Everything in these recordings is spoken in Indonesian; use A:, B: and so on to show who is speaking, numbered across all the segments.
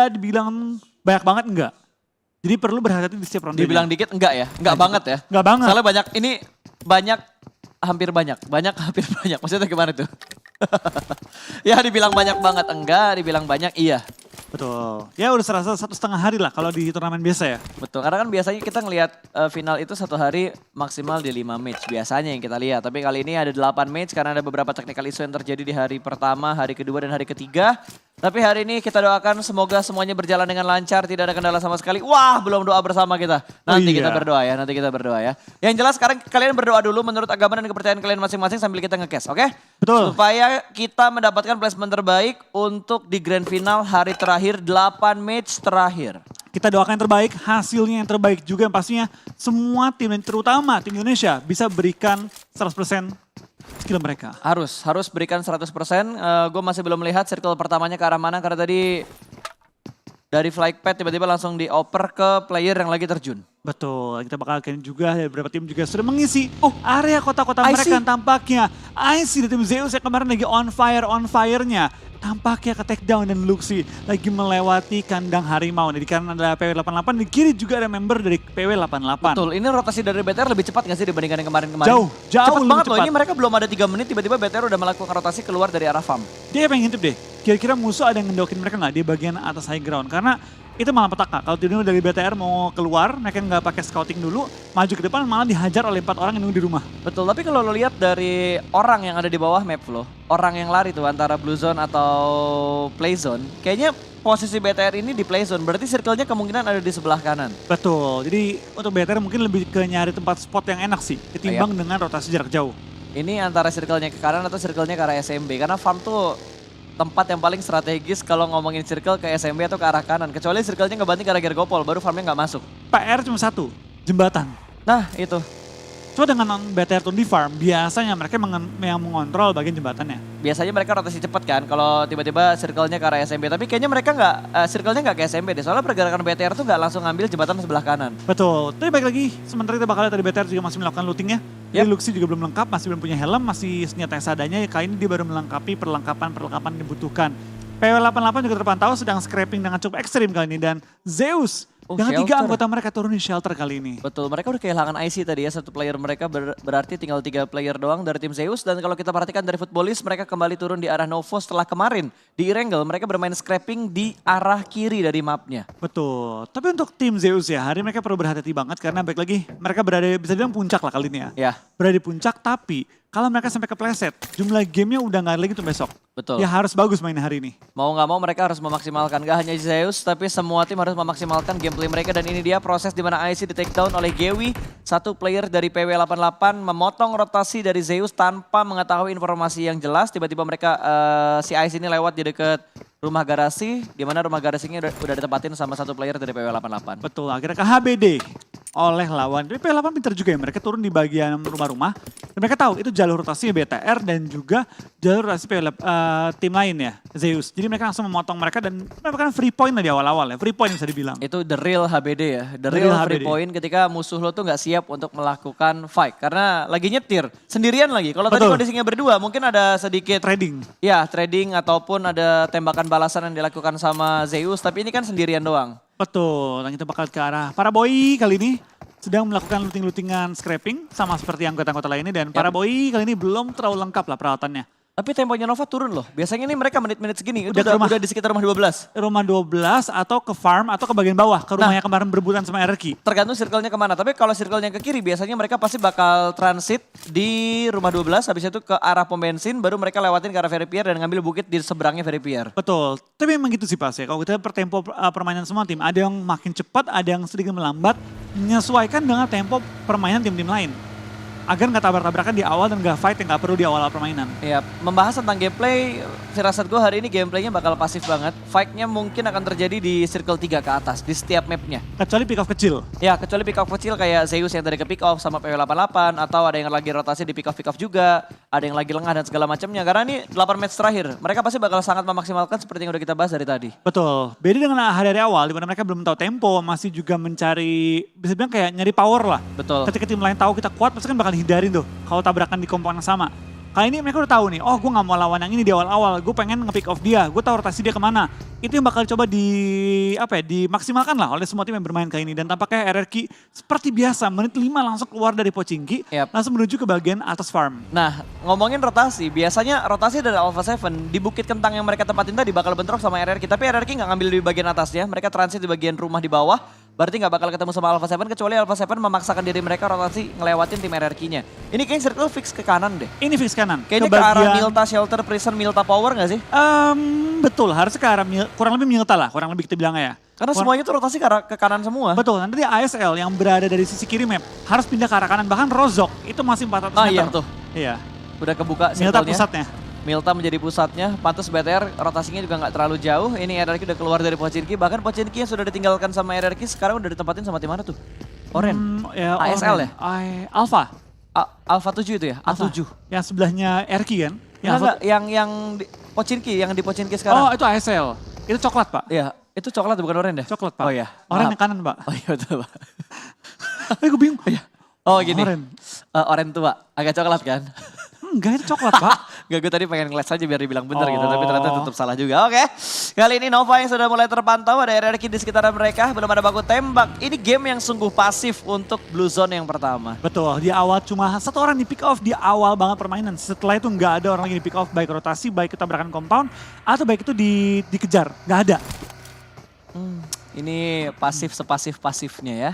A: dibilang banyak banget enggak. Jadi perlu berhati-hati di setiap ronde.
B: Dibilang dikit enggak ya? Enggak banget ya?
A: Enggak banget.
B: Soalnya banyak, hampir banyak. Maksudnya gimana tuh? Ya dibilang banyak banget enggak, dibilang banyak iya.
A: Betul. Ya udah serasa 1,5 hari lah kalau di turnamen biasa ya.
B: Betul, karena kan biasanya kita ngelihat final itu 1 hari maksimal di 5 match. Biasanya yang kita lihat, tapi kali ini ada 8 match karena ada beberapa technical issue yang terjadi di hari pertama, hari kedua, dan hari ketiga. Tapi hari ini kita doakan semoga semuanya berjalan dengan lancar, tidak ada kendala sama sekali. Wah, belum doa bersama kita. Nanti kita berdoa ya, Yang jelas sekarang kalian berdoa dulu menurut agama dan kepercayaan kalian masing-masing sambil kita nge-cash, oke?
A: Betul.
B: Supaya kita mendapatkan placement terbaik untuk di grand final hari terakhir, 8 match terakhir.
A: Kita doakan yang terbaik, hasilnya yang terbaik juga yang pastinya semua tim dan terutama tim Indonesia bisa berikan 100% skill mereka.
B: Harus berikan 100%. Gue masih belum melihat circle pertamanya ke arah mana karena tadi dari flight pad tiba-tiba langsung dioper ke player yang lagi terjun.
A: Betul, kita bakal akan juga beberapa tim juga sudah mengisi area kota-kota mereka tampaknya. IC dari tim Zeus yang kemarin lagi on fire-nya. Tampaknya ke take down dan Luxi lagi melewati kandang harimau. Jadi karena ada PW88 di kiri juga ada member dari PW88.
B: Betul, ini rotasi dari BTR lebih cepat gak sih dibandingkan yang kemarin-kemarin?
A: Jauh
B: cepet
A: lebih
B: banget
A: cepat.
B: loh, ini mereka belum ada 3 menit tiba-tiba BTR udah melakukan rotasi keluar dari arah farm.
A: Dia pengen ngintip deh, kira-kira musuh ada yang ngendokin mereka nggak di bagian atas high ground. Karena itu malah petaka, kalau tiba-tiba dari BTR mau keluar, mereka nggak pakai scouting dulu, maju ke depan malah dihajar oleh 4 orang yang nunggu di rumah.
B: Betul, tapi kalau lo lihat dari orang yang ada di bawah map lo, orang yang lari tuh antara blue zone atau play zone, kayaknya posisi BTR ini di play zone, berarti circle-nya kemungkinan ada di sebelah kanan.
A: Betul, jadi untuk BTR mungkin lebih ke nyari tempat spot yang enak sih, ketimbang dengan rotasi jarak jauh.
B: Ini antara circle-nya ke kanan atau circle-nya ke arah SMB, karena farm tuh tempat yang paling strategis kalau ngomongin circle ke SMB atau ke arah kanan. Kecuali circle-nya ngebanting ke arah Gergopol, baru farmnya nggak masuk.
A: PR cuma satu, jembatan.
B: Nah itu.
A: Cuma dengan BTR turun di farm, biasanya mereka yang mengontrol bagian jembatannya.
B: Biasanya mereka rotasi cepat kan, kalau tiba-tiba circle-nya ke arah SMB. Tapi kayaknya mereka nggak, circle-nya nggak ke SMB deh. Soalnya pergerakan BTR tuh nggak langsung ngambil jembatan sebelah kanan.
A: Betul, tapi baik lagi, sementara kita bakal lihat tadi BTR juga masih melakukan lootingnya. Jadi Luxi juga belum lengkap, masih belum punya helm, masih senjata yang seadanya. Kali ini dia baru melengkapi perlengkapan yang dibutuhkan. PW88 juga terpantau sedang scrapping dengan cukup ekstrim kali ini. Dan Zeus dengan 3 anggota mereka turun di shelter kali ini.
B: Betul, mereka udah kehilangan IC tadi ya, 1 player mereka berarti tinggal 3 player doang dari tim Zeus. Dan kalau kita perhatikan dari Footballis, mereka kembali turun di arah Novo setelah kemarin di Erangel mereka bermain scrapping di arah kiri dari mapnya.
A: Betul, tapi untuk tim Zeus ya, hari ini mereka perlu berhati-hati banget karena baik lagi mereka berada bisa dibilang puncak lah kali ini ya. Berada di puncak, tapi kalau mereka sampai kepleset, jumlah gamenya udah gak ada lagi tuh besok.
B: Betul.
A: Ya harus bagus main hari ini.
B: Mau gak mau mereka harus memaksimalkan, gak hanya Zeus tapi semua tim harus memaksimalkan gameplay mereka. Dan ini dia proses di mana IC di take down oleh Gewi. 1 player dari PW88 memotong rotasi dari Zeus tanpa mengetahui informasi yang jelas. Tiba-tiba mereka si IC ini lewat di dekat rumah garasi, di mana rumah garasinya udah ditempatin sama 1 player dari PW88.
A: Betul, akhirnya ke HBD oleh lawan. Tapi PW88 pintar juga ya, mereka turun di bagian rumah-rumah. Dan mereka tahu itu jalur rotasi BTR dan juga jalur rotasi tim lain ya, Zeus. Jadi mereka langsung memotong mereka dan mendapatkan free point lah di awal-awal ya. Free point bisa dibilang.
B: Itu the real HBD ya, the real free point ketika musuh lo tuh gak siap untuk melakukan fight. Karena lagi nyetir, sendirian lagi. Kalau tadi kondisinya berdua mungkin ada sedikit
A: trading.
B: Ya, trading ataupun ada tembakan balasan yang dilakukan sama Zeus. Tapi ini kan sendirian doang.
A: Betul, dan kita bakal ke arah para boy kali ini sedang melakukan looting-lootingan scrapping sama seperti anggota-anggota lainnya. Dan para boy kali ini belum terlalu lengkap lah peralatannya.
B: Tapi temponya Nova turun loh. Biasanya ini mereka menit-menit segini udah di sekitar rumah 12.
A: Rumah 12 atau ke farm atau ke bagian bawah. Ke rumah yang kemarin berebutan sama RQ.
B: Tergantung circle-nya kemana. Tapi kalau circle-nya ke kiri biasanya mereka pasti bakal transit di rumah 12. Habis itu ke arah pom bensin baru mereka lewatin ke arah Veripier dan ngambil bukit di seberangnya Veripier.
A: Betul. Tapi memang gitu sih Pas ya. Kalau kita per tempo permainan semua tim. Ada yang makin cepat, ada yang sedikit melambat. Menyesuaikan dengan tempo permainan tim-tim lain. Agar nggak tabrak-tabrakan di awal dan nggak fight yang nggak perlu di awal permainan.
B: Iya, membahas tentang gameplay, firasat gue hari ini gameplaynya bakal pasif banget. Fight-nya mungkin akan terjadi di circle 3 ke atas, di setiap mapnya.
A: Kecuali pick off kecil.
B: Ya, kecuali pick off kecil kayak Zeus yang tadi ke pick off sama PW88, atau ada yang lagi rotasi di pick off juga, ada yang lagi lengah dan segala macamnya. Karena ini 8 match terakhir, mereka pasti bakal sangat memaksimalkan seperti yang udah kita bahas dari tadi.
A: Betul, beda dengan hari-hari awal, di mana mereka belum tahu tempo, masih juga mencari, bisa bilang kayak nyari power lah.
B: Betul.
A: Ketika tim lain tahu kita kuat, pasti kan bakal hindarin tuh, kalau tabrakan di komponen yang sama. Kali ini mereka udah tahu nih, oh gue gak mau lawan yang ini di awal-awal, gue pengen nge-pick off dia, gue tahu rotasi dia kemana. Itu yang bakal coba dimaksimalkan lah oleh semua tim yang bermain kali ini. Dan tampaknya RRQ seperti biasa, menit 5 langsung keluar dari Pochinki, langsung menuju ke bagian atas farm.
B: Nah, ngomongin rotasi, biasanya rotasi dari Alpha 7 di Bukit Kentang yang mereka tempatin tadi bakal bentrok sama RRQ. Tapi RRQ nggak ngambil di bagian atasnya, mereka transit di bagian rumah di bawah. Berarti nggak bakal ketemu sama Alpha 7 kecuali Alpha 7 memaksakan diri mereka rotasi ngelewatin tim RRQ-nya. Ini kayaknya circle fix ke kanan deh.
A: Ini fix kanan.
B: Kayaknya ke arah Milta Shelter, Prison, Milta Power nggak sih?
A: Betul, harusnya ke arah kurang lebih Milta lah, kurang lebih kita bilangnya ya.
B: Karena semuanya tuh rotasi ke kanan semua.
A: Betul, nanti ASL yang berada dari sisi kiri map harus pindah ke arah kanan. Bahkan Rozok itu masih 400 meter.
B: Iya tuh.
A: Iya.
B: Udah kebuka
A: Milta
B: circle-nya.
A: pusatnya.
B: Milta menjadi pusatnya, pantas BTR rotasinya juga nggak terlalu jauh. Ini RRQ udah keluar dari Pochinki, bahkan Pochinki yang sudah ditinggalkan sama RRQ sekarang udah ditempatin sama tim mana tuh? Oren. ASL ya?
A: Alpha.
B: Alpha 7 itu ya? A7.
A: Yang sebelahnya RQ kan?
B: Yang di Pochinki sekarang.
A: Oh itu ASL. Itu coklat Pak.
B: Iya, itu coklat bukan oren deh?
A: Coklat Pak.
B: Oh iya.
A: Oren yang kanan Pak.
B: Oh iya betul Pak.
A: Gue bingung.
B: Oh gini,
A: Oren.
B: oren tuh Pak, agak coklat kan?
A: Enggak, itu coklat Pak.
B: Gak, gue tadi pengen ngeles aja biar dibilang bener gitu, tapi ternyata tetap salah juga. Oke, kali ini Nova yang sudah mulai terpantau, ada RRQ di sekitaran mereka, belum ada baku tembak. Ini game yang sungguh pasif untuk Blue Zone yang pertama.
A: Betul, di awal cuma satu orang di pick off di awal banget permainan. Setelah itu nggak ada orang lagi di pick off, baik rotasi, baik ketabrakan compound, atau baik itu dikejar, nggak ada.
B: Ini pasif sepasif-pasifnya ya.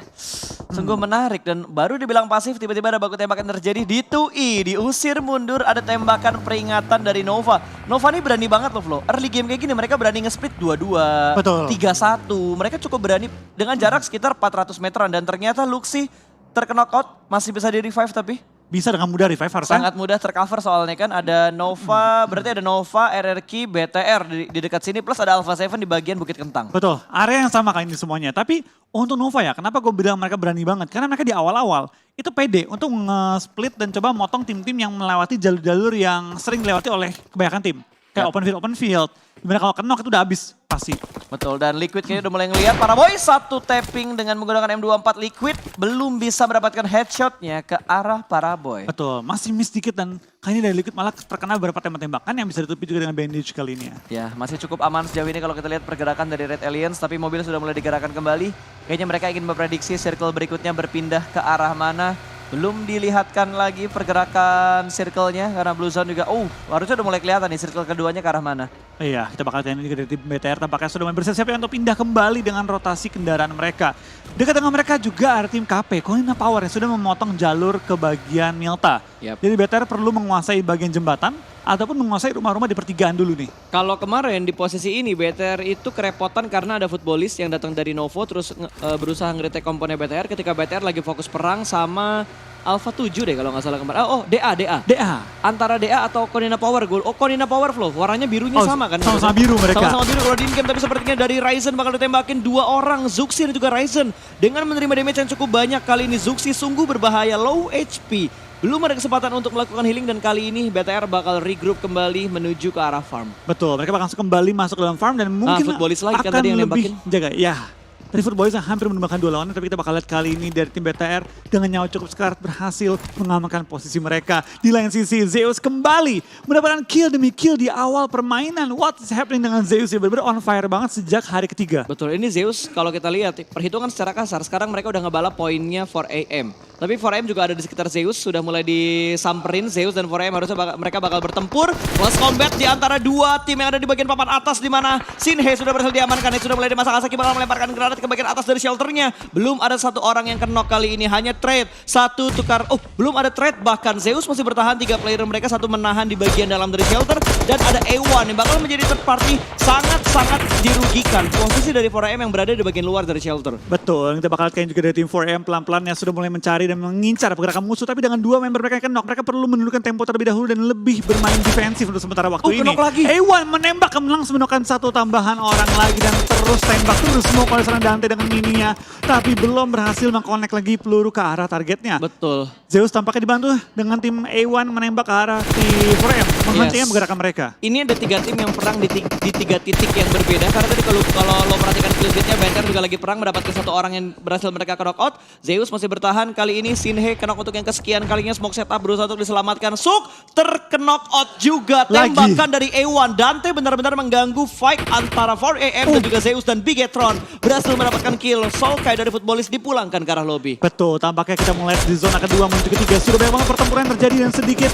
B: Sungguh menarik dan baru dibilang pasif tiba-tiba ada baku tembakan terjadi di 2E. Diusir mundur ada tembakan peringatan dari Nova. Nova ini berani banget loh Flo. Early game kayak gini mereka berani nge-split 2-2,
A: Betul.
B: 3-1. Mereka cukup berani dengan jarak sekitar 400 meteran. Dan ternyata Luxi terkena out masih bisa di-revive tapi.
A: Bisa dengan mudah revive harusnya.
B: Sangat mudah tercover soalnya kan ada Nova, berarti ada Nova, RRQ, BTR di dekat sini plus ada Alpha 7 di bagian Bukit Kentang.
A: Betul, area yang sama kali ini semuanya. Tapi untuk Nova ya, kenapa gue bilang mereka berani banget? Karena mereka di awal-awal itu pede untuk nge-split dan coba motong tim-tim yang melewati jalur-jalur yang sering dilewati oleh kebanyakan tim. Kayak open field. Dimana kalau kenok itu udah habis pasti.
B: Betul, dan Liquid kayaknya udah mulai ngeliat para boy. Satu tapping dengan menggunakan M24 Liquid. Belum bisa mendapatkan headshotnya ke arah para boy.
A: Betul, masih miss dikit dan kali ini dari Liquid malah terkena beberapa tembak-tembakan yang bisa ditutupi juga dengan bandage kali ini ya.
B: Ya, masih cukup aman sejauh ini kalau kita lihat pergerakan dari Red Aliens. Tapi mobil sudah mulai digerakkan kembali. Kayaknya mereka ingin memprediksi circle berikutnya berpindah ke arah mana. Belum dilihatkan lagi pergerakan circle-nya karena Blue Zone juga, harusnya udah mulai kelihatan nih circle keduanya ke arah mana.
A: Iya, kita bakal lihat juga dari tim BTR tampaknya sudah mulai bersiap-siap untuk pindah kembali dengan rotasi kendaraan mereka. Dekat dengan mereka juga ada tim KP, Konina Power yang sudah memotong jalur ke bagian Milta. Jadi BTR perlu menguasai bagian jembatan ataupun menguasai rumah-rumah di pertigaan dulu nih.
B: Kalau kemarin di posisi ini BTR itu kerepotan karena ada footballist yang datang dari Novo terus berusaha nge-retake komponen BTR ketika BTR lagi fokus perang sama Alpha 7 deh kalau nggak salah kemarin. DA. Antara DA atau Konina Power goal. Konina Power Flow, warnanya birunya sama kan?
A: Sama-sama biru mereka.
B: Sama-sama biru kalau di in-game, tapi sepertinya dari Ryzen bakal ditembakin 2 orang, Zuxi dan juga Ryzen. Dengan menerima damage yang cukup banyak kali ini Zuxi sungguh berbahaya, low HP. Belum ada kesempatan untuk melakukan healing dan kali ini BTR bakal regroup kembali menuju ke arah farm.
A: Betul, mereka bakal kembali masuk ke dalam farm dan mungkin
B: footballist lagi kan
A: akan
B: tadi yang
A: lebih
B: nembakin.
A: jaga. Ya, tadi footballist yang hampir menemukan 2 lawannya, tapi kita bakal lihat kali ini dari tim BTR dengan nyawa cukup sekarat berhasil mengamankan posisi mereka. Di lain sisi, Zeus kembali mendapatkan kill demi kill di awal permainan. What is happening dengan Zeus? Ya benar-benar on fire banget sejak hari ketiga.
B: Betul, ini Zeus kalau kita lihat perhitungan secara kasar, sekarang mereka udah ngebalap poinnya 4AM. Tapi 4AM juga ada di sekitar Zeus, sudah mulai disamperin Zeus dan 4AM harusnya mereka bakal bertempur. Close combat di antara 2 tim yang ada di bagian papan atas di mana Shinhe sudah berhasil diamankan. Sudah mulai dimasak Asaki bakal melemparkan granat ke bagian atas dari shelternya. Belum ada satu orang yang kenok kali ini, hanya trade. Satu tukar, belum ada trade bahkan. Zeus masih bertahan, 3 player mereka, satu menahan di bagian dalam dari shelter. Dan ada A1 yang bakal menjadi third party sangat-sangat dirugikan. Posisi dari 4AM yang berada di bagian luar dari shelter.
A: Betul, kita bakal lihat juga dari tim 4AM pelan-pelan yang sudah mulai mencari dan mengincar pergerakan musuh. Tapi dengan 2 member mereka yang kenok, mereka perlu menundukkan tempo terlebih dahulu dan lebih bermain defensif untuk sementara waktu ini.
B: Lagi.
A: A1 menembak, langsung menemukan 1 tambahan orang lagi dan terus tembak terus smoke oleh seorang Dante dengan mininya. Tapi belum berhasil mengkonek lagi peluru ke arah targetnya.
B: Betul.
A: Zeus tampaknya dibantu dengan tim A1 menembak ke arah di 4M, menghentikan pergerakan mereka.
B: Ini ada 3 tim yang perang di 3 titik yang berbeda. Karena tadi kalau lo perhatikan kill feed-nya, BTR juga lagi perang mendapatkan satu orang yang berhasil mereka knock out. Zeus masih bertahan, kali ini Shinhe knock untuk yang kesekian kalinya. Smoke setup berusaha untuk diselamatkan. Suk terknock out juga. Tembakan dari A1. Dante benar-benar mengganggu fight antara 4AM dan juga Zeus dan Bigetron. Berhasil mendapatkan kill. Sulkai dari Footballist dipulangkan ke arah lobby.
A: Betul, tampaknya kita mulai di zona kedua menuju ketiga. Sudah banyak banget pertempuran yang terjadi dan sedikit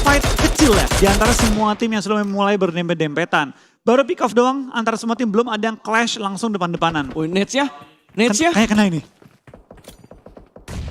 A: fight kecil ya. Di antara semua tim yang sudah mulai berdempet-dempetan. Baru pick off doang, antara semua tim belum ada yang clash langsung depan-depanan.
B: Oh, Nets ya? Nets ya?
A: Kayak kena ini.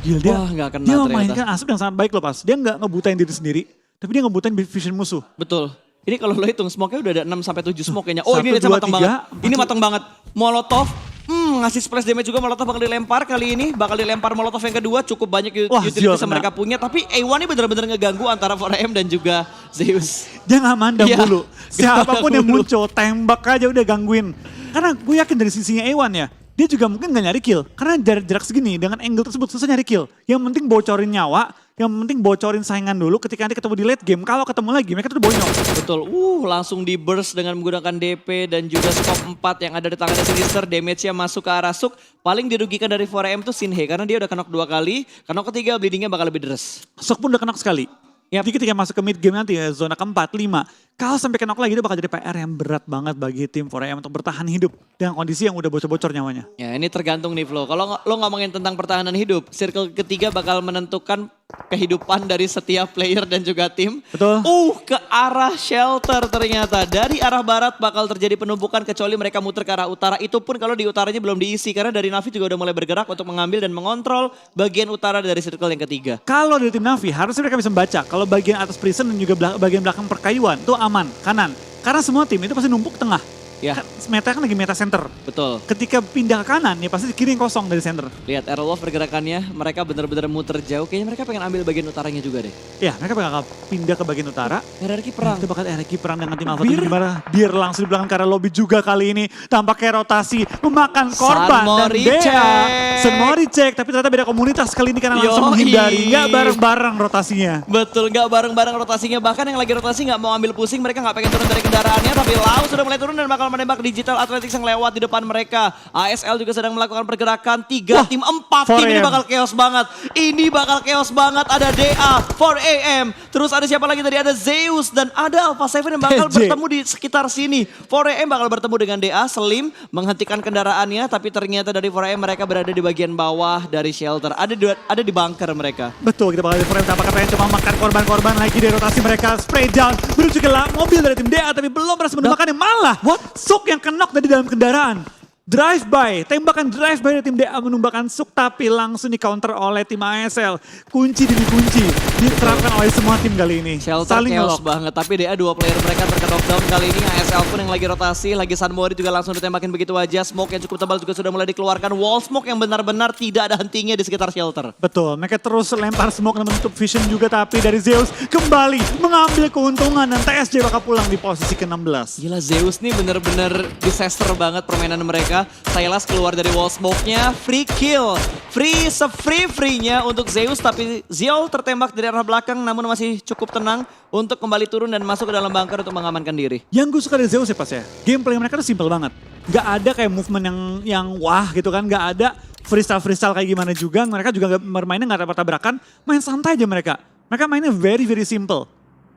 A: Gila dia,
B: Wah, nggak kena
A: dia
B: ternyata.
A: memainkan asap yang sangat baik loh pas. Dia nggak ngebutain diri sendiri, tapi dia ngebutain vision musuh.
B: Betul. Ini kalau lo hitung smoke-nya udah ada 6-7 smoke kayaknya. Oh,
A: 1,
B: ini Netsnya
A: 2,
B: matang
A: 3,
B: banget.
A: 4.
B: Ini matang banget. Molotov. Ngasih splash damage juga. Molotov bakal dilempar kali ini. Bakal dilempar Molotov yang kedua. Cukup banyak utilitas yang mereka punya. Tapi A1 ini benar-benar ngeganggu antara 4AM dan juga Zeus.
A: Dia nggak mandang
B: Iya,
A: dulu. Siapapun yang
B: dulu.
A: muncul, tembak aja udah gangguin. Karena gue yakin dari sisinya A1 ya, dia juga mungkin nggak nyari kill. Karena jarak segini, dengan angle tersebut susah nyari kill. Yang penting bocorin nyawa, yang penting bocorin saingan dulu ketika nanti ketemu di late game. Kalau ketemu lagi, mereka tuh bonyok.
B: Betul, langsung di burst dengan menggunakan DP dan juga scope 4 yang ada di tangannya Sinister. Damage-nya masuk ke arah Suk. Paling dirugikan dari 4AM tuh Shinhe karena dia udah knock 2 kali. Knock ketiga bleedingnya bakal lebih deres.
A: Sok pun udah kena sekali. Jadi ketika masuk ke mid game nanti ya, zona keempat, 5. Kalau sampai kena lagi itu bakal jadi PR yang berat banget bagi tim 4AM untuk bertahan hidup dengan kondisi yang udah bocor-bocor nyawanya.
B: Ya ini tergantung nih Flo. Kalau lo ngomongin tentang pertahanan hidup, circle ketiga bakal menentukan kehidupan dari setiap player dan juga tim.
A: Betul.
B: Ke arah shelter ternyata. Dari arah barat bakal terjadi penumpukan kecuali mereka muter ke arah utara. Itu pun kalau di utaranya belum diisi karena dari Navi juga udah mulai bergerak untuk mengambil dan mengontrol bagian utara dari circle yang ketiga.
A: Kalau dari tim Navi harusnya mereka bisa membaca kalau bagian atas prison dan juga bagian belakang perkayuan itu aman, kanan. Karena semua tim itu pasti numpuk tengah.
B: Ya.
A: Meta kan lagi meta center.
B: Betul.
A: Ketika pindah ke kanan ya pasti kiri yang kosong dari center.
B: Lihat Aerolov pergerakannya, mereka benar-benar muter jauh. Kayaknya mereka pengen ambil bagian utaranya juga deh.
A: Ya mereka bakal pindah ke bagian utara.
B: Hierarki perang.
A: Itu bakal hierarki perang dengan tim Alpha Team gimana? Beer langsung di belakang ke arah lobby juga kali ini. Tampaknya rotasi memakan korban dan DA. Senmori cek, tapi ternyata beda komunitas kali ini karena langsung menghindari. Nggak bareng-bareng rotasinya.
B: Betul, nggak bareng-bareng rotasinya. Bahkan yang lagi rotasi nggak mau ambil pusing, mereka nggak pengen turun dari kendaraannya. Tapi Lau sudah mulai turun dan bakal menembak Digital Athletics yang lewat di depan mereka. ASL juga sedang melakukan pergerakan. 3 tim, 4 tim. Ini bakal chaos banget. Ini bakal chaos banget. Ada DA, 4AM. Terus ada siapa lagi tadi? Ada Zeus dan ada Alpha 7 yang bakal bertemu di sekitar sini. 4AM bakal bertemu dengan DA. Slim menghentikan kendaraannya. Tapi ternyata dari 4AM mereka berada di bagian bawah dari shelter. Ada di bunker mereka.
A: Betul, kita bakal di frame tampaknya pengen cuma makan korban-korban lagi dari rotasi mereka. Spray down menuju ke mobil dari tim DA tapi belum berhasil menemukannya. Malah Suk yang kenok tadi dalam kendaraan. Drive-by, tembakan drive-by dari tim DA menumbangkan Suk tapi langsung di counter oleh tim ASL. Kunci demi kunci diterapkan oleh semua tim kali ini.
B: Shelter
A: Saling
B: chaos
A: ngelok.
B: banget, tapi DA 2 player mereka terkena knockdown kali ini. ASL pun yang lagi rotasi, lagi Sunmori juga langsung ditembakin begitu aja. Smoke yang cukup tebal juga sudah mulai dikeluarkan. Wall smoke yang benar-benar tidak ada hentinya di sekitar shelter.
A: Betul, mereka terus lempar smoke dan menutup vision juga tapi dari Zeus kembali mengambil keuntungan dan TSJ bakal pulang di posisi ke-16.
B: Gila Zeus nih bener-bener disaster banget permainan mereka. Silas keluar dari wall smoke-nya, free kill. Free-nya untuk Zeus tapi Ziol tertembak dari arah belakang namun masih cukup tenang untuk kembali turun dan masuk ke dalam bunker untuk mengamankan diri.
A: Yang gue suka dari Zeus ya pas ya, gameplay mereka tuh simple banget. Gak ada kayak movement yang wah gitu kan, gak ada freestyle kayak gimana juga. Mereka juga bermainnya gak tabrakan, main santai aja mereka. Mereka mainnya very simple.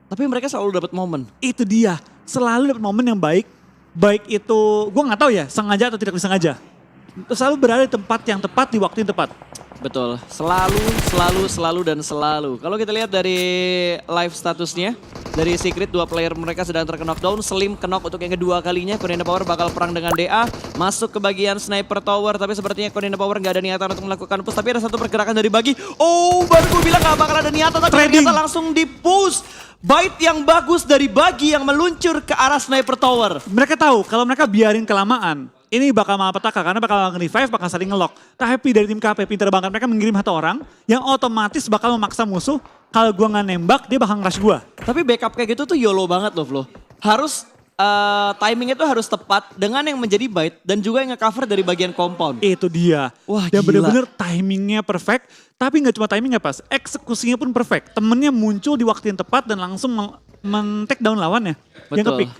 B: Tapi mereka selalu dapat momen.
A: Itu dia, selalu dapat momen yang baik. Baik itu, gue gak tahu ya, sengaja atau tidak disengaja. Selalu berada di tempat yang tepat, di waktu yang tepat.
B: Betul, selalu. Kalau kita lihat dari live statusnya, dari Secret 2 player mereka sedang terkena knockdown. Slim knock untuk yang kedua kalinya. Konina Power bakal perang dengan DA. Masuk ke bagian Sniper Tower, tapi sepertinya Konina Power gak ada niatan untuk melakukan push. Tapi ada satu pergerakan dari Bagi. Baru gue bilang gak bakal ada niatan, tapi ternyata langsung di push. Bait yang bagus dari Bagi yang meluncur ke arah Sniper Tower.
A: Mereka tahu kalau mereka biarin kelamaan, ini bakal malapetaka karena bakal nge-revive, bakal saling nge-lock. Tapi dari tim KP pintar banget, mereka mengirim satu orang yang otomatis bakal memaksa musuh. Kalau gua nggak nembak, dia bakal nge-rush gua.
B: Tapi backup kayak gitu tuh YOLO banget loh Flo. Harus timingnya tuh harus tepat dengan yang menjadi bait dan juga yang nge-cover dari bagian compound.
A: Itu dia.
B: Wah,
A: dan
B: gila.
A: bener-bener timingnya perfect. Tapi nggak cuma timingnya pas, eksekusinya pun perfect. Temennya muncul di waktu yang tepat dan langsung men-take down lawannya. Yang
B: Betul.
A: kepick.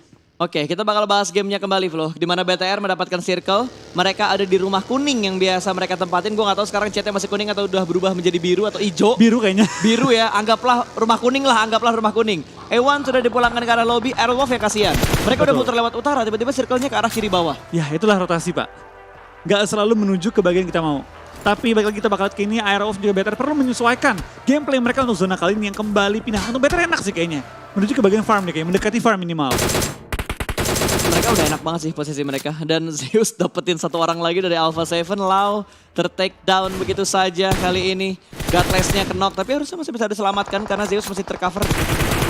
B: Oke, kita bakal bahas gamenya kembali, Flo. Di mana BTR mendapatkan circle, mereka ada di rumah kuning yang biasa mereka tempatin. Gue gak tahu sekarang chatnya masih kuning atau udah berubah menjadi biru atau hijau.
A: Biru kayaknya.
B: Biru ya, anggaplah rumah kuning lah, anggaplah rumah kuning. Ewan sudah dipulangkan ke arah lobby, Airwolf ya kasihan. Mereka udah muter lewat utara, tiba-tiba circle-nya ke arah kiri bawah.
A: Ya itulah rotasi Pak. Gak selalu menuju ke bagian kita mau. Tapi balik lagi kita bakal ke ini, Airwolf juga BTR perlu menyesuaikan gameplay mereka untuk zona kali ini yang kembali pindah. Untuk BTR enak sih kayaknya. Menuju ke bagian farm nih kayaknya, mendekati farm minimal.
B: Mereka udah enak banget sih posisi mereka. Dan Zeus dapetin satu orang lagi dari Alpha 7. Lau ter-take down begitu saja kali ini. Godless-nya knock, tapi harusnya masih bisa diselamatkan karena Zeus masih tercover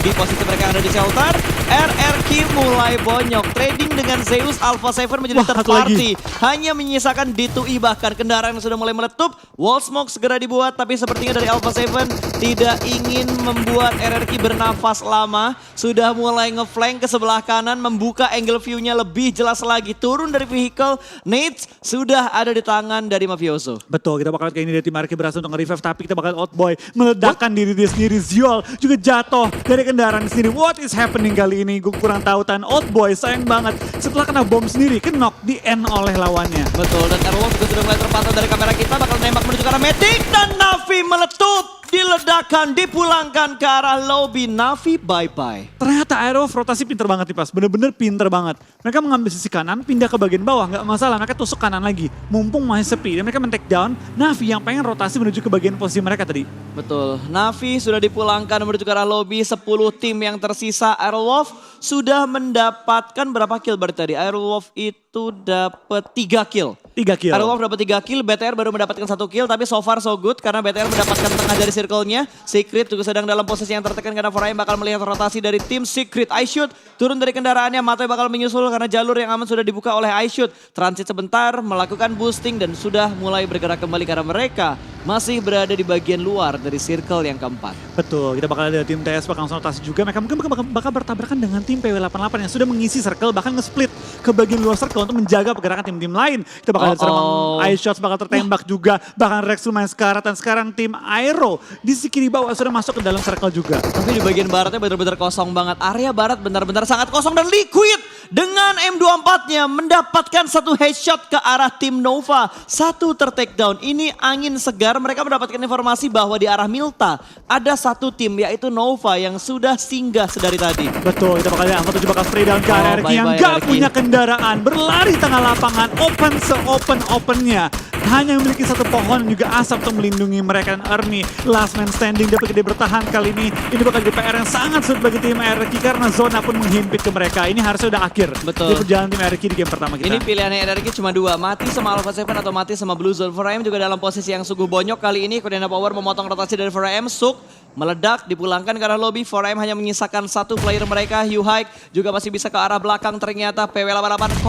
B: di posisi mereka yang ada di shelter. RRQ mulai bonyok. Trading dengan Zeus Alpha 7 menjadi third party. Hanya menyisakan D2E bahkan kendaraan yang sudah mulai meletup. Wall smoke segera dibuat tapi sepertinya dari Alpha 7 tidak ingin membuat RRQ bernafas lama. Sudah mulai ngeflank ke sebelah kanan, membuka angle view-nya lebih jelas lagi. Turun dari vehicle, Nades sudah ada di tangan dari Mafioso.
A: Betul, kita bakal kayak ini dari tim RRQ berhasil untuk nge-revive, tapi kita bakal outboy, meledakkan diri dia sendiri. Ziol juga jatuh dari kendaraan sendiri. What is happening kali ini? Gue kurang tahu. Tan outboy sayang banget setelah kena bom sendiri, knock di end oleh lawannya.
B: Betul, dan Airwolf juga sudah mulai terpantau dari kamera kita, bakal nembak menuju ke arah Matic dan Navi meletup. Diledakkan, dipulangkan ke arah lobby. Navi bye-bye.
A: Ternyata Airwolf rotasi pinter banget nih Pas, bener-bener pinter banget. Mereka mengambil sisi kanan, pindah ke bagian bawah, nggak masalah. Mereka tusuk kanan lagi, mumpung masih sepi. Dan mereka men-take down Navi yang pengen rotasi menuju ke bagian posisi mereka tadi.
B: Betul, Navi sudah dipulangkan menuju ke arah lobby. 10 tim yang tersisa. Airwolf sudah mendapatkan berapa kill berarti tadi? Airwolf itu dapat 3 kill.
A: 3 kill.
B: Airwolf dapat 3 kill, BTR baru mendapatkan 1 kill. Tapi so far so good karena BTR mendapatkan tengah dari circle-nya. Secret juga sedang dalam posisi yang tertekan karena Foray bakal melihat rotasi dari tim Secret. iShoot turun dari kendaraannya, Matoy bakal menyusul karena jalur yang aman sudah dibuka oleh iShoot. Transit sebentar, melakukan boosting dan sudah mulai bergerak kembali karena mereka masih berada di bagian luar dari circle yang keempat.
A: Betul, kita bakal ada tim TS bakal langsung rotasi juga. Mereka mungkin bakal bertabrakan dengan tim PW88 yang sudah mengisi circle, bahkan nge-split ke bagian luar circle untuk menjaga pergerakan tim-tim lain. Kita bakal ada serangan iShots bakal tertembak juga, bahkan Rex lumayan sekarat. Dan sekarang tim Aero di sisi kiri bawah sudah masuk ke dalam circle juga.
B: Tapi di bagian baratnya benar-benar kosong banget. Area barat benar-benar sangat kosong dan Liquid dengan M24-nya mendapatkan satu headshot ke arah tim Nova. Satu ter-take down. Ini angin segar. Mereka mendapatkan informasi bahwa di arah Milta ada satu tim yaitu Nova yang sudah singgah sedari tadi.
A: Betul, kita bakal lihat Alpha 7 bakal spray down ke RRQ yang gak punya kendaraan. Berlari tengah lapangan, open se-open-opennya. Hanya memiliki satu pohon dan juga asap untuk melindungi mereka. Dan Ernie, last man standing, dapat dia bertahan kali ini. Ini bakal jadi PR yang sangat sulit bagi tim RRQ karena zona pun menghimpit ke mereka. Ini harusnya udah akhir.
B: Betul.
A: Di perjalanan tim RRQ di game pertama kita.
B: Ini pilihannya RRQ cuma 2, mati sama Alpha 7 atau mati sama Blue Zone. 4AM juga dalam posisi yang sungguh bonyok kali ini. Kodena Power memotong rotasi dari 4AM, Suk meledak, dipulangkan ke arah lobby. 4AM hanya menyisakan satu player mereka, Hugh Hike juga masih bisa ke arah belakang. Ternyata PW88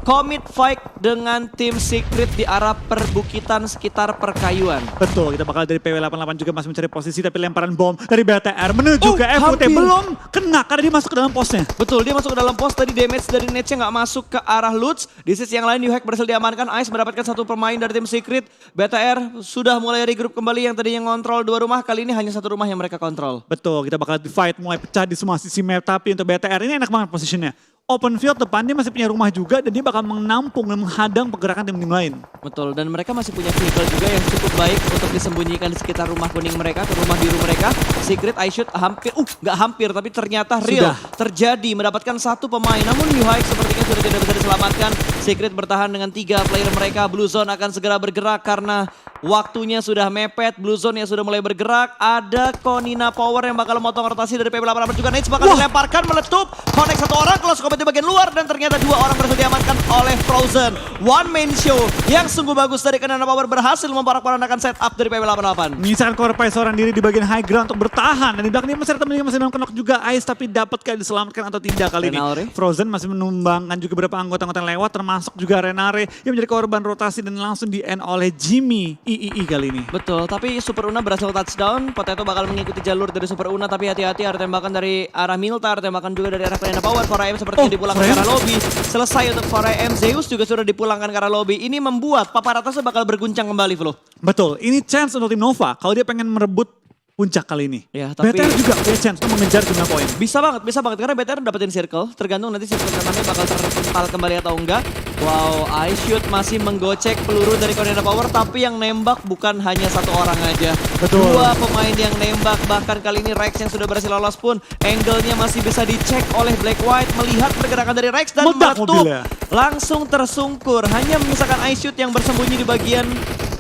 B: commit fight dengan tim Secret di arah perbukitan sekitar perkayuan.
A: Betul, kita bakal dari PW88 juga masih mencari posisi, tapi lemparan bom dari BTR menuju ke FUT
B: hampir.
A: belum kena karena dia masuk ke dalam posnya.
B: Betul, dia masuk ke dalam pos, tadi damage dari Nets-nya nggak masuk ke arah Lutz. Di sisi yang lain, Yuhek berhasil diamankan. Ice mendapatkan satu pemain dari tim Secret. BTR sudah mulai regroup kembali, yang tadinya ngontrol 2 rumah, kali ini hanya 1 rumah yang mereka kontrol.
A: Betul, kita bakal fight mulai pecah di semua sisi map, tapi untuk BTR ini enak banget posisinya. Open field depan, dia masih punya rumah juga dan dia bakal menampung dan menghadang pergerakan tim-tim lain.
B: Betul, dan mereka masih punya vehicle juga yang cukup baik untuk disembunyikan di sekitar rumah kuning mereka, ke rumah biru mereka. Secret iShoot hampir, nggak hampir, tapi ternyata real terjadi, mendapatkan satu pemain. Namun Yuhai sepertinya sudah tidak bisa diselamatkan. Secret bertahan dengan 3 player mereka. Blue Zone akan segera bergerak karena waktunya sudah mepet. Blue Zone yang sudah mulai bergerak. Ada Konina Power yang bakal memotong rotasi dari PW88 juga. Nades bakal dilemparkan, meletup, connect satu orang, close combat di bagian luar, dan ternyata 2 orang berhasil diamankan oleh Frozen. One man show yang sungguh bagus dari Konina Power, berhasil memporak-porandakan setup dari PW88.
A: Menyisakan Korpai seorang diri di bagian high ground untuk bertahan. Dan di belakang dia masih ada temennya masih dalam knock juga. Ice tapi dapatkah diselamatkan atau tidak kali ini. Frozen masih menumbangkan juga beberapa anggota-anggota yang lewat, termasuk juga Renare yang menjadi korban rotasi dan langsung di end oleh Jimmy III kali ini.
B: Betul, tapi Super Una berhasil touchdown. Potato bakal mengikuti jalur dari Super Una, tapi hati-hati ada tembakan dari arah Milta, ada tembakan juga dari arah Konina Power. 4AM sepertinya dipulangkan ke arah lobby. Selesai untuk 4AM, Zeus juga sudah dipulangkan ke arah lobby. Ini membuat papan atasnya bakal berguncang kembali, Flo.
A: Betul, ini chance untuk tim Nova. Kalau dia pengen merebut puncak kali ini.
B: Ya, tapi-
A: BTR juga punya chance untuk mengejar jumlah poin.
B: Bisa banget. Karena BTR dapetin circle. Tergantung nanti circle kanan bakal terpental kembali atau enggak. Wow, iShoot masih menggocek peluru dari Cornelia Power. Tapi yang nembak bukan hanya satu orang aja.
A: Betul.
B: Dua pemain yang nembak. Bahkan kali ini Rex yang sudah berhasil lolos pun angle-nya masih bisa dicek oleh Black White. Melihat pergerakan dari Rex dan
A: Meledak
B: meletup.
A: mobilnya.
B: Langsung tersungkur. Hanya menyisakan iShoot yang bersembunyi di bagian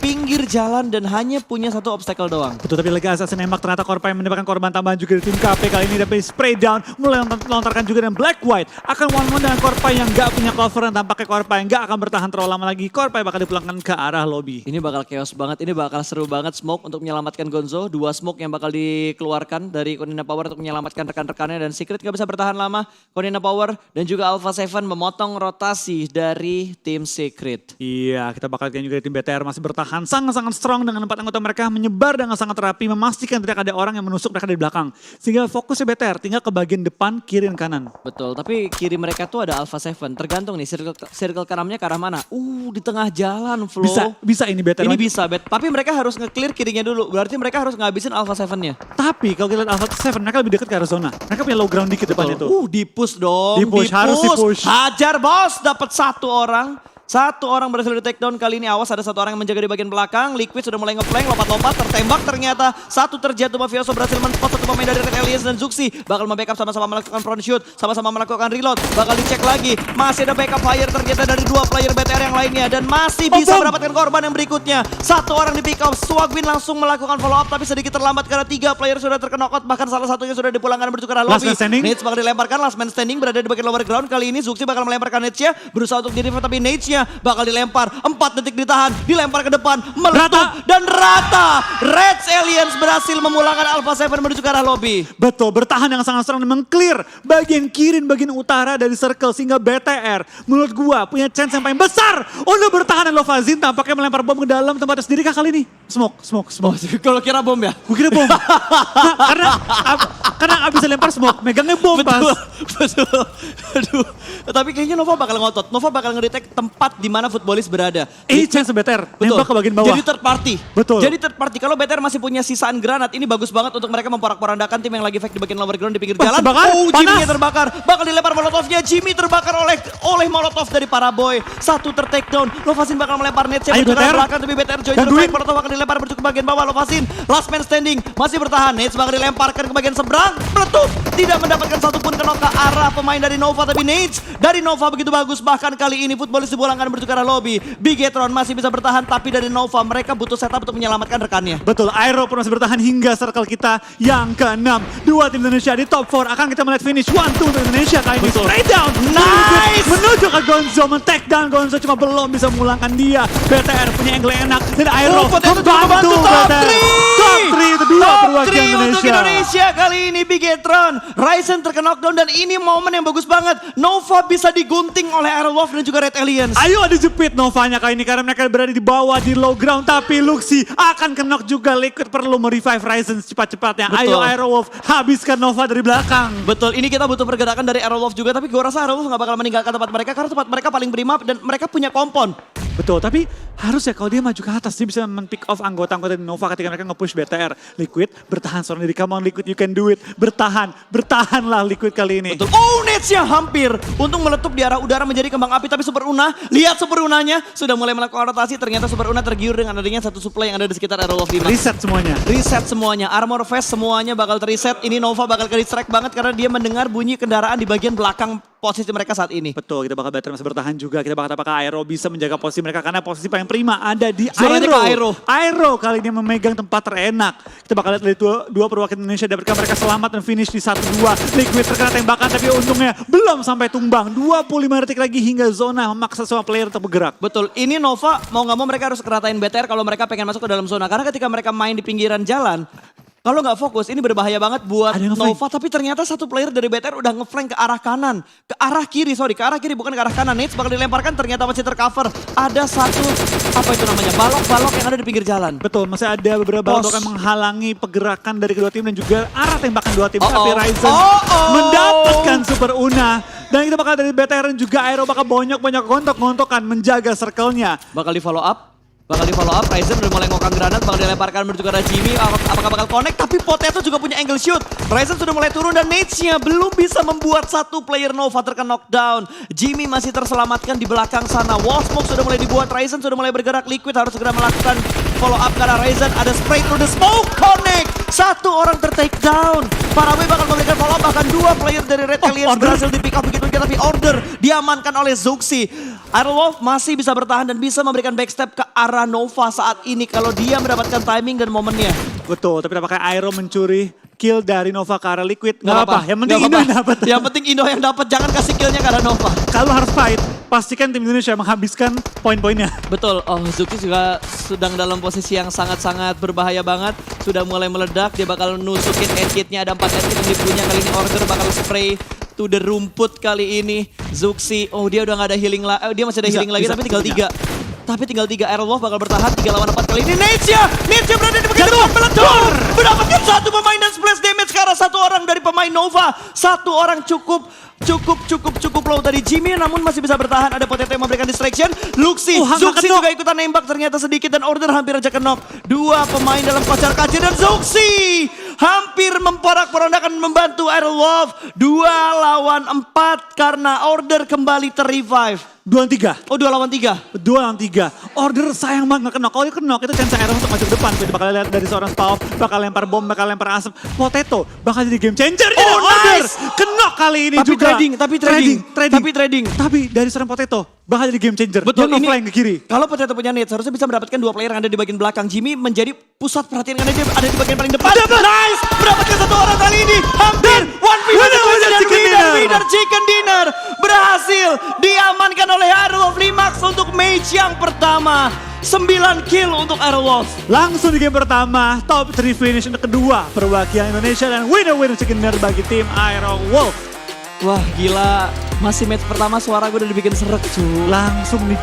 B: pinggir jalan dan hanya punya satu obstacle doang.
A: Betul, tapi lagi Assassin nembak ternyata Korpai mendapatkan korban tambahan juga dari tim KP kali ini. Tapi spray down mulai melontarkan juga dan Black White akan one-on-one dengan Korpai yang gak punya cover dan tampaknya Korpai gak akan bertahan terlalu lama lagi. Korpai bakal dipulangkan ke arah lobby.
B: Ini bakal chaos banget, ini bakal seru banget smoke untuk menyelamatkan Gonzo. Dua smoke yang bakal dikeluarkan dari Cornelia Power untuk menyelamatkan rekan-rekannya dan Secret gak bisa bertahan lama. Cornelia Power dan juga Alpha 7 memotong rotasi dari tim Secret.
A: Iya, kita bakal lihat juga di tim BTR masih bertahan sangat-sangat strong dengan 4 anggota mereka menyebar dengan sangat rapi, memastikan tidak ada orang yang menusuk mereka dari belakang. Sehingga fokusnya BTR tinggal ke bagian depan, kiri dan kanan.
B: Betul, tapi kiri mereka tuh ada Alpha 7. Tergantung nih circle kanannya ke arah mana. Di tengah jalan Flo.
A: Bisa ini BTR.
B: Ini bisa bet, tapi mereka harus nge-clear kirinya dulu. Berarti mereka harus ngabisin Alpha 7-nya.
A: Tapi kalau kita lihat Alpha 7, mereka lebih dekat ke arah zona. Mereka punya low ground dikit depan itu.
B: Di-push dong.
A: Di-push, harus di-push.
B: Hajar bos, dapat satu orang. Satu orang berhasil di take down kali ini. Awas ada satu orang yang menjaga di bagian belakang. Liquid sudah mulai ngeflank, lompat-lompat, tertembak ternyata. Satu terjatuh, Mafioso berhasil men-spot satu pemain dari Red Aliens dan Zuxi. Bakal membackup sama-sama melakukan front shoot, sama-sama melakukan reload. Bakal dicek lagi. Masih ada backup fire ternyata dari dua player BTR yang lainnya. Dan masih bisa mendapatkan korban yang berikutnya. Satu orang di pick up, Swagwin langsung melakukan follow up. Tapi sedikit terlambat karena tiga player sudah terkena knock. Bahkan salah satunya sudah dipulangkan menuju ke arah
A: Last
B: lobby.
A: man standing.
B: Nades bakal dilemparkan, last man standing berada di bagian lower ground. Kali ini Zuxi bakal melemparkan Nades-nya. Berusaha untuk di-revive tapi Nades-nya bakal dilempar. 4 detik ditahan, dilempar ke depan, meletup dan rata. Red Aliens berhasil memulangkan Alpha 7 menuju ke arah lobby.
A: Betul, bertahan dengan sangat strong dan meng-clear bagian kiri dan bagian utara dari circle. Sehingga BTR menurut gua punya chance yang paling besar untuk bertahan. Dan Lovazin tampaknya melempar bom ke dalam tempatnya sendiri kah kali ini? Smoke.
B: Kalau kira bom ya?
A: Gue kira bom. karena abis lempar smoke, megangnya bom pas.
B: Betul. Aduh. Tapi kayaknya Nova bakal ngotot. Nova bakal ngedetect tempat di mana futbolis berada.
A: Ini chance BTR, nembak ke bagian bawah.
B: Jadi third party.
A: Betul.
B: Jadi third party. Kalau BTR masih punya sisaan granat, ini bagus banget untuk mereka memporak-porandakan tim yang lagi fake di bagian lower ground di pinggir jalan.
A: Terbakar,
B: Jimmy
A: panas.
B: terbakar. Bakal dilempar molotovnya. Jimmy terbakar oleh molotov dari para boy. Satu ter-take down. Lovazin bakal melempar net-nya
A: Ayo,
B: menuju ke arah
A: BTR.
B: belakang. Tapi BTR join
A: Bantuin.
B: terbaik. Molotov bakal dilempar menuju ke bagian bawah. Lovazin last man standing. Masih bertahan. Nets bakal dilemparkan ke bagian seberang. Meletup. Tidak mendapatkan satupun kenok ke arah pemain dari Nova. Tapi Nets dari Nova begitu bagus. Bahkan kali ini futbolis dipulangkan menuju ke arah lobby. Bigetron masih bisa bertahan. Tapi dari Nova mereka butuh setup untuk menyelamatkan rekannya.
A: Betul, Aero pun masih bertahan hingga circle kita yang ke-6. Dua tim Indonesia di top 4 akan kita melihat finish 1-2 untuk Indonesia kali ini.
B: Betul.
A: Straight down.
B: Nice.
A: Menuju ke Gonzo, men-take down Gonzo cuma belum bisa memulangkan dia. BTR punya angle yang enak dan Aero
B: Potato
A: membantu
B: top
A: BTR.
B: 3.
A: Top 3 itu dua
B: Top
A: perwakilan
B: 3 untuk
A: Indonesia.
B: Indonesia kali ini Bigetron. Ryzen terkena knockdown dan ini momen yang bagus banget. Nova bisa digunting oleh Aerowolf dan juga Red Aliens.
A: Ayo ada jepit Novanya kali ini karena mereka berada di bawah di low ground. Tapi Luxi akan kenok juga. Liquid perlu merevive Ryzen secepat-cepatnya.
B: Betul.
A: Ayo Aerowolf habiskan Nova dari belakang.
B: Betul, ini kita butuh pergerakan dari Aerowolf juga. Tapi gue rasa Aerowolf gak bakal meninggalkan tempat mereka karena tempat mereka paling prima dan mereka punya kompon.
A: Betul, tapi harus ya kalau dia maju ke atas, dia bisa men-pick off anggota-anggota di Nova ketika mereka nge-push BTR. Liquid, bertahan seorang diri, come on Liquid, you can do it. Bertahanlah Liquid kali ini.
B: Betul. Nets-nya hampir untuk meletup di arah udara menjadi kembang api. Tapi Super Una, lihat Super Unanya sudah mulai melakukan rotasi. Ternyata Super Una tergiur dengan adanya satu supply yang ada di sekitar Aerowolf 5.
A: Reset semuanya.
B: Reset semuanya, armor vest semuanya bakal terreset. Ini Nova bakal ke-distract banget karena dia mendengar bunyi kendaraan di bagian belakang posisi mereka saat ini.
A: Betul, kita bakal BTR masih bertahan juga. Kita bakal apakah Aero bisa menjaga posisi mereka karena posisi paling prima ada di
B: Suaranya
A: Aero.
B: ke Aero.
A: Aero kali ini memegang tempat terenak. Kita bakal lihat dari dua perwakilan Indonesia dapatkan mereka selamat dan finish di 1-2. Liquid terkena tembakan tapi untungnya belum sampai tumbang. 25 detik lagi hingga zona memaksa semua player untuk bergerak.
B: Betul, ini Nova mau gak mau mereka harus keratain BTR kalau mereka pengen masuk ke dalam zona. Karena ketika mereka main di pinggiran jalan, kalau nggak fokus ini berbahaya banget buat
A: Ada yang ngeflank.
B: Nova. Tapi ternyata satu player dari BTR udah ngeflank ke arah kanan. Ke arah kiri bukan ke arah kanan. Nades bakal dilemparkan ternyata masih tercover. Ada satu, apa itu namanya, balok-balok yang ada di pinggir jalan.
A: Betul, masih ada beberapa balok yang menghalangi pergerakan dari kedua tim dan juga arah tembakan dua tim. Tapi Ryzen mendapatkan Super Una. Dan kita bakal dari BTR dan juga Aero bakal bonyok-bonyok gontok-gontokan menjaga circle-nya.
B: Bakal di follow up. Bakal di follow up, Ryzen udah mulai ngokang granat, bakal dilemparkan menuju ke arah Jimmy, apakah bakal connect, tapi Potato juga punya angle shoot. Ryzen sudah mulai turun dan Nate-nya belum bisa membuat satu player Nova terkena knockdown. Jimmy masih terselamatkan di belakang sana, wall smoke sudah mulai dibuat, Ryzen sudah mulai bergerak, Liquid harus segera melakukan follow up karena Ryzen ada spray through the smoke, connect. Satu orang ter-take down. Parawe bakal memberikan follow up, bahkan dua player dari Red Aliens berhasil di pick up begitu saja, tapi Order diamankan oleh Zuxi. Ironwolf masih bisa bertahan dan bisa memberikan backstep ke arah Nova saat ini kalau dia mendapatkan timing dan momennya.
A: Betul, tapi tampaknya Aero mencuri kill dari Nova ke arah Liquid. Nggak apa-apa, yang penting
B: Nggak
A: Indo
B: apa-apa.
A: yang dapat.
B: Yang penting Indo yang dapat, jangan kasih killnya ke arah Nova.
A: Kalau harus fight, pastikan tim Indonesia menghabiskan poin-poinnya.
B: Betul, Zuki juga sedang dalam posisi yang sangat-sangat berbahaya banget. Sudah mulai meledak, dia bakal nusukin edge-nya, ada 4 edge yang dipunya. Kali ini Order bakal spray to the rumput kali ini. Zuxi, dia udah gak ada healing lagi, dia masih ada healing lagi tapi tinggal 3. Tapi tinggal 3, Airwolf bakal bertahan 3 lawan 4 kali ini. Nate-nya berada di bagian depan, meledak! Mendapatkan satu pemain dan splash damage ke arah satu orang dari pemain Nova. Satu orang cukup low dari Jimmy, namun masih bisa bertahan. Ada Potato yang memberikan distraction. Luxi, Zuxi juga ikutan nembak ternyata sedikit dan Order hampir aja knock. Dua pemain dalam kocar kacir dan Zuxi hampir memporak-porandakan membantu Airwolf. 2 lawan 4 karena Order kembali ter-revive.
A: 2-3.
B: 2 lawan 3.
A: 2 lawan 3. Order sayang banget nggak kenok. Kalau dia kenok itu chance Aero untuk maju ke depan. Kita bakal lihat dari seorang Spawn, bakal lempar bom, bakal lempar asap. Potato bakal jadi game changer. Order
B: nice.
A: kenok kali ini
B: Tapi
A: juga.
B: trading.
A: Tapi dari seorang Potato bakal jadi game changer.
B: Betul,
A: dia nge-flank ke kiri.
B: Kalau Potato punya Nate, seharusnya bisa mendapatkan 2 player yang ada di bagian belakang. Jimmy menjadi pusat perhatian karena dia ada di bagian paling depan. Nice! Mendapatkan 1 orang kali ini. Hampir 1v1 dan winner chicken dinner. Berhasil diamankan oleh Airwolf. Limax untuk match yang pertama. 9 kill untuk Airwolf.
A: Langsung di game pertama, top 3 finish untuk kedua perwakilan Indonesia dan winner chicken dinner bagi tim Airwolf.
B: Wah gila, masih match pertama suara gue udah dibikin seret cuy.
A: Langsung di